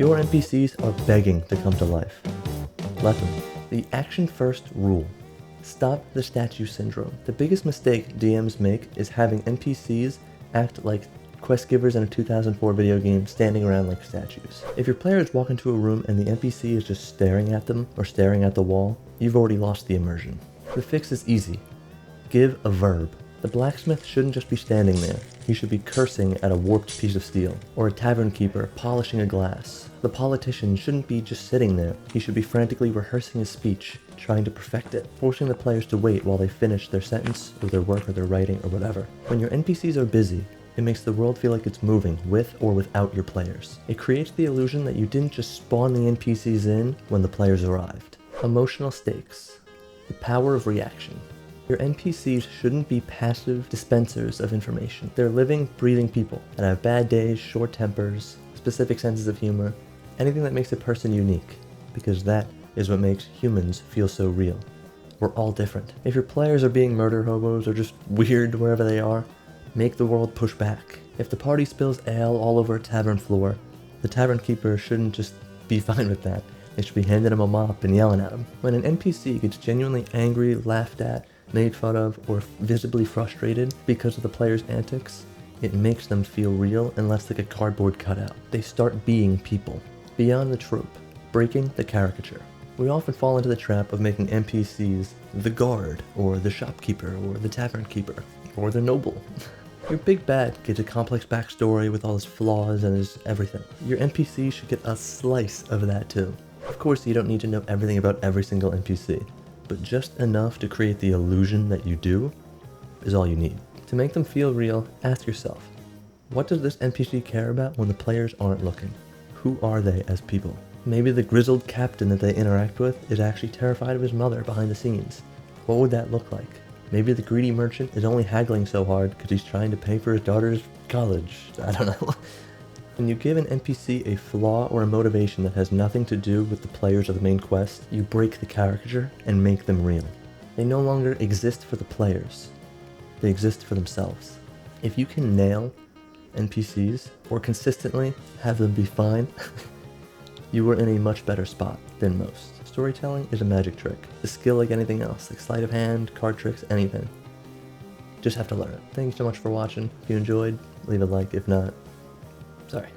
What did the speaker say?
Your NPCs are begging to come to life. Let them. The action first rule. Stop the statue syndrome. The biggest mistake DMs make is having NPCs act like quest givers in a 2004 video game standing around like statues. If your players walk into a room and the NPC is just staring at them or staring at the wall, you've already lost the immersion. The fix is easy. Give a verb. The blacksmith shouldn't just be standing there. He should be cursing at a warped piece of steel, or a tavern keeper polishing a glass. The politician shouldn't be just sitting there. He should be frantically rehearsing his speech, trying to perfect it, forcing the players to wait while they finish their sentence, or their work, or their writing, or whatever. When your NPCs are busy, it makes the world feel like it's moving with or without your players. It creates the illusion that you didn't just spawn the NPCs in when the players arrived. Emotional stakes. The power of reaction. Your NPCs shouldn't be passive dispensers of information. They're living, breathing people that have bad days, short tempers, specific senses of humor, anything that makes a person unique, because that is what makes humans feel so real. We're all different. If your players are being murder hobos or just weird wherever they are, make the world push back. If the party spills ale all over a tavern floor, the tavern keeper shouldn't just be fine with that. They should be handing him a mop and yelling at him. When an NPC gets genuinely angry, laughed at, made fun of, or visibly frustrated because of the player's antics, it makes them feel real and less like a cardboard cutout. They start being people. Beyond the trope, breaking the caricature. We often fall into the trap of making NPCs the guard, or the shopkeeper, or the tavern keeper, or the noble. Your big bad gets a complex backstory with all his flaws and his everything. Your NPC should get a slice of that too. Of course, you don't need to know everything about every single NPC, but just enough to create the illusion that you do is all you need. To make them feel real, ask yourself, what does this NPC care about when the players aren't looking? Who are they as people? Maybe the grizzled captain that they interact with is actually terrified of his mother behind the scenes. What would that look like? Maybe the greedy merchant is only haggling so hard because he's trying to pay for his daughter's college. I don't know. When you give an NPC a flaw or a motivation that has nothing to do with the players of the main quest, you break the caricature and make them real. They no longer exist for the players. They exist for themselves. If you can nail NPCs, or consistently have them be fine, you are in a much better spot than most. Storytelling is a magic trick. A skill like anything else, like sleight of hand, card tricks, anything. Just have to learn it. Thank you so much for watching. If you enjoyed, leave a like. If not, sorry.